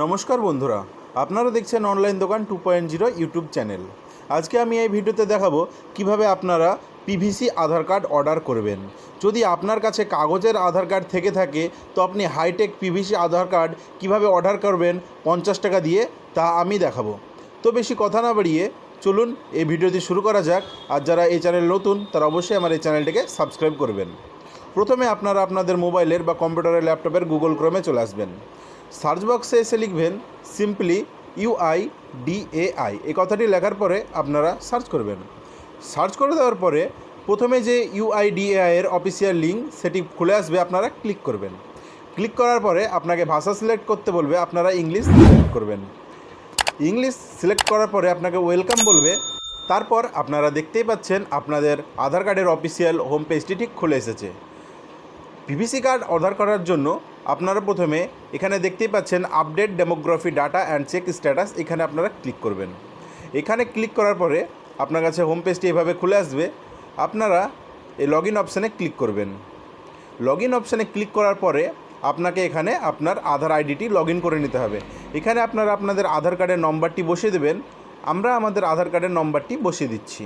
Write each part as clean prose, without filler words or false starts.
নমস্কার বন্ধুরা, আপনারা দেখছেন অনলাইন দোকান 2.0 ইউটিউব চ্যানেল। আজকে আমি এই ভিডিওতে দেখাবো কিভাবে আপনারা পিভিসি আধার কার্ড অর্ডার করবেন। যদি আপনার কাছে কাগজের আধার কার্ড থেকে থাকে তো আপনি হাইটেক পিভিসি আধার কার্ড কিভাবে অর্ডার করবেন 50 টাকা দিয়ে, তা আমি দেখাবো। তো বেশি কথা না বাড়িয়ে চলুন এই ভিডিওটি শুরু করা যাক। আর যারা এই চ্যানেল নতুন তারা অবশ্যই আমার এই চ্যানেলটিকে সাবস্ক্রাইব করবেন। প্রথমে আপনারা আপনাদের মোবাইলের বা কম্পিউটারের ল্যাপটপের গুগল ক্রোমে চলে আসবেন। সার্চ বক্সে এসে লিখবেন সিম্পলি UIDAI। এই কথাটি লেখার পরে আপনারা সার্চ করবেন। সার্চ করে দেওয়ার পরে প্রথমে যে UIDAI এর অফিসিয়াল লিঙ্ক সেটি খুলে আসবে, আপনারা ক্লিক করবেন। ক্লিক করার পরে আপনাকে ভাষা সিলেক্ট করতে বলবে, আপনারা ইংলিশ সিলেক্ট করবেন। ইংলিশ সিলেক্ট করার পরে আপনাকে ওয়েলকাম বলবে। তারপর আপনারা দেখতেই পাচ্ছেন আপনাদের আধার কার্ডের অফিসিয়াল হোম পেজটি ঠিক খুলে এসেছে। পিভিসি কার্ড অর্ডার করার জন্য আপনারা প্রথমে এখানে দেখতেই পাচ্ছেন update demography data and check status, এখানে আপনারা ক্লিক করবেন। এখানে ক্লিক করার পরে আপনার কাছে হোম পেজটি এভাবে খুলে আসবে। আপনারা এই লগ ইন অপশানে ক্লিক করবেন। লগ ইন অপশানে ক্লিক করার পরে আপনাকে এখানে আপনার আধার আইডিটি লগ ইন করে নিতে হবে। এখানে আপনারা আপনাদের আধার কার্ডের নম্বরটি বসিয়ে দেবেন। আমরা আমাদের আধার কার্ডের নম্বরটি বসিয়ে দিচ্ছি।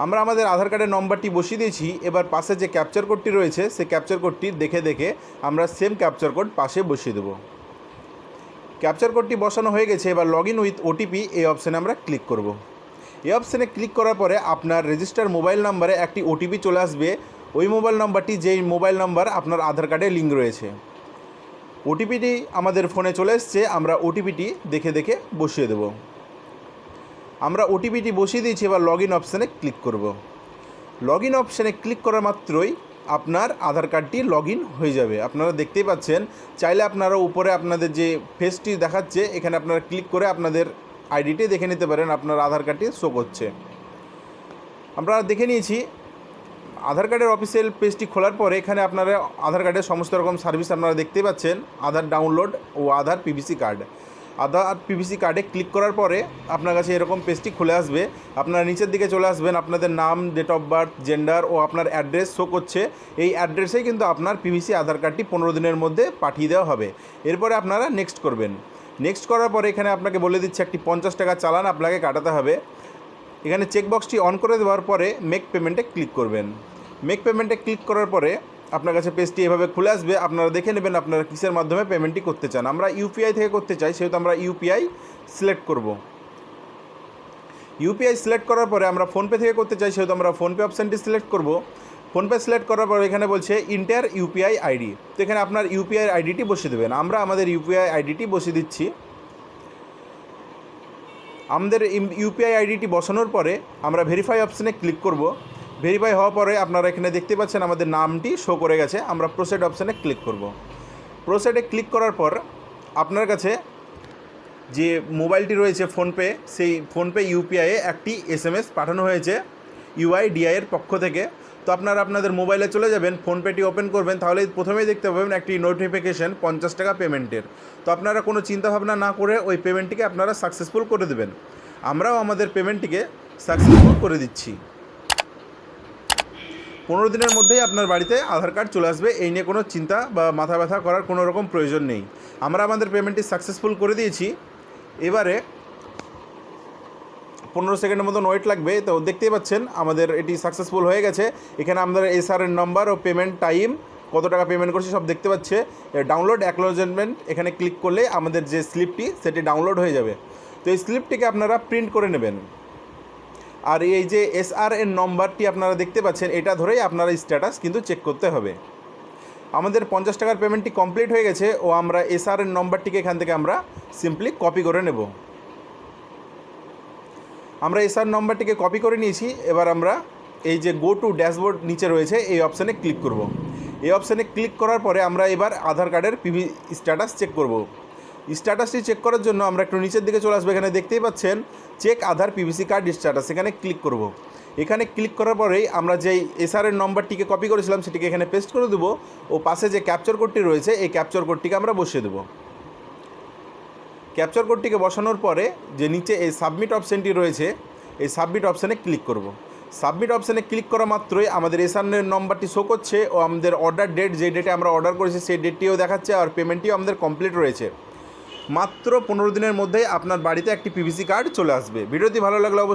আমরা আমাদের আধার কার্ডের নম্বরটি বসিয়ে দিয়েছি। এবার পাশে যে ক্যাপচার কোডটি রয়েছে সেই ক্যাপচার কোডটি দেখে আমরা সেম ক্যাপচার কোড পাশে বসিয়ে দেব। ক্যাপচার কোডটি বসানো হয়ে গেছে। এবার লগ ইন উইথ OTP এই অপশানে আমরা ক্লিক করব। এই অপশানে ক্লিক করার পরে আপনার রেজিস্টার মোবাইল নাম্বারে একটি OTP চলে আসবে। ওই মোবাইল নাম্বারটি যেই মোবাইল নাম্বার আপনার আধার কার্ডে লিঙ্ক রয়েছে। OTPটি আমাদের ফোনে চলে এসছে। আমরা OTPটি দেখে বসিয়ে দেব। আমরা OTPটি বসিয়ে দিয়েছি। এবার লগ ইন অপশানে ক্লিক করব। লগ ইন অপশানে ক্লিক করা মাত্রই আপনার আধার কার্ডটি লগ ইন হয়ে যাবে। আপনারা দেখতেই পাচ্ছেন। চাইলে আপনারা উপরে আপনাদের যে ফেসটি দেখাচ্ছে এখানে আপনারা ক্লিক করে আপনাদের আইডিটি দেখে নিতে পারেন, আপনার আধার কার্ডটি শো করছে। আমরা দেখে নিয়েছি। আধার কার্ডের অফিসিয়াল পেজটি খোলার পরে এখানে আপনারা আধার কার্ডের সমস্ত রকম সার্ভিস আপনারা দেখতেই পাচ্ছেন। আধার ডাউনলোড ও আধার পিভিসি কার্ড। আধার পিভিসি কার্ডে ক্লিক করার পরে আপনার কাছে এরকম পেজটি খুলে আসবে। আপনারা নিচের দিকে চলে আসবেন। আপনাদের নাম, ডেট অফ বার্থ, জেন্ডার ও আপনার অ্যাড্রেস শো করছে। এই অ্যাড্রেসেই কিন্তু আপনার পিভিসি আধার কার্ডটি 15 দিনের মধ্যে পাঠিয়ে দেওয়া হবে। এরপরে আপনারা নেক্সট করবেন। নেক্সট করার পরে এখানে আপনাকে বলে দিচ্ছে একটি 50 টাকা চালান আপনাকে কাটাতে হবে। এখানে চেকবক্সটি অন করে দেওয়ার পরে মেক পেমেন্টে ক্লিক করবেন। মেক পেমেন্টে ক্লিক করার পরে আপনার কাছে পেজটি এভাবে খুলে আসবে। আপনারা দেখে নেবেন আপনারা কিসের মাধ্যমে পেমেন্টটি করতে চান। আমরা UPI থেকে করতে চাই, সেহেতু আমরা UPI সিলেক্ট করব। UPI সিলেক্ট করার পরে আমরা ফোনপে থেকে করতে চাই, সেহেতু আমরা ফোনপে অপশানটি সিলেক্ট করব। ফোনপে সিলেক্ট করার পর এখানে বলছে ইন্টার UPI আইডি। তো এখানে আপনার UPI আইডিটি বসিয়ে দেবেন। আমরা আমাদের UPI আইডিটি বসিয়ে দিচ্ছি। আমাদের UPI আইডিটি বসানোর পরে আমরা ভেরিফাই অপশানে ক্লিক করব। ভেরিফাই হওয়ার পরে আপনারা এখানে দেখতে পাচ্ছেন আমাদের নামটি শো করে গেছে। আমরা প্রসেড অপশানে ক্লিক করব। প্রসেডে ক্লিক করার পর আপনার কাছে যে মোবাইলটি রয়েছে ফোনপে, সেই ফোনপে UPI একটি SMS পাঠানো হয়েছে UIDAI এর পক্ষ থেকে। তো আপনারা আপনাদের মোবাইলে চলে যাবেন, ফোনপেটি ওপেন করবেন, তাহলে প্রথমেই দেখতে পাবেন একটি নোটিফিকেশান 50 টাকা পেমেন্টের। তো আপনারা কোনো চিন্তাভাবনা না করে ওই পেমেন্টটিকে আপনারা সাকসেসফুল করে দেবেন। আমরাও আমাদের পেমেন্টটিকে সাকসেসফুল করে দিচ্ছি। 15 দিনের মধ্যেই আপনার বাড়িতে আধার কার্ড চলে আসবে। এই নিয়ে কোনো চিন্তা বা মাথা ব্যথা করার কোনো রকম প্রয়োজন নেই। আমরা আমাদের পেমেন্টটি সাকসেসফুল করে দিয়েছি। এবারে 15 সেকেন্ডের মতন ওয়েট লাগবে। তো দেখতেই পাচ্ছেন আমাদের এটি সাকসেসফুল হয়ে গেছে। এখানে আমাদের SR এর নাম্বার ও পেমেন্ট টাইম, কত টাকা পেমেন্ট করছে সব দেখতে পাচ্ছে। ডাউনলোড অ্যাকনোলেজমেন্ট এখানে ক্লিক করলে আমাদের যে স্লিপটি সেটি ডাউনলোড হয়ে যাবে। তো এই স্লিপটিকে আপনারা প্রিন্ট করে নেবেন। আর এই যে SR এর নম্বরটি আপনারা দেখতে পাচ্ছেন, এটা ধরেই আপনারা স্ট্যাটাস কিন্তু চেক করতে হবে। আমাদের 50 টাকার পেমেন্টটি কমপ্লিট হয়ে গেছে ও আমরা SR এর নম্বরটিকে এখান থেকে আমরা সিম্পলি কপি করে নেব। আমরা SR নম্বরটিকে কপি করে নিয়েছি। এবার আমরা এই যে গো টু ড্যাশবোর্ড নিচে রয়েছে এই অপশানে ক্লিক করব। এই অপশানে ক্লিক করার পরে আমরা এবার আধার কার্ডের স্ট্যাটাস চেক করব। স্ট্যাটাসটি চেক করার জন্য আমরা একটু নিচের দিকে চলে আসবো। এখানে দেখতেই পাচ্ছেন চেক আধার পিভিসি কার্ড স্ট্যাটাস, এখানে ক্লিক করব। এখানে ক্লিক করার পরেই আমরা যেই SR এর নম্বরটিকে কপি করেছিলাম সেটিকে এখানে পেস্ট করে দেবো ও পাশে যে ক্যাপচার কোডটি রয়েছে এই ক্যাপচার কোডটিকে আমরা বসিয়ে দেবো। ক্যাপচার কোডটিকে বসানোর পরে যে নিচে এই সাবমিট অপশানটি রয়েছে এই সাবমিট অপশানে ক্লিক করব। সাবমিট অপশানে ক্লিক করা মাত্রই আমাদের এসআনের নম্বরটি শো করছে ও আমাদের অর্ডার ডেট, যে ডেটে আমরা অর্ডার করেছি সেই ডেটটিও দেখাচ্ছে, আর পেমেন্টটিও আমাদের কমপ্লিট রয়েছে। মাত্র 15 দিনের মধ্যেই আপনার বাড়িতে একটি পিভিসি কার্ড চলে আসবে। ভিডিওটি ভালো লাগলে অবশ্যই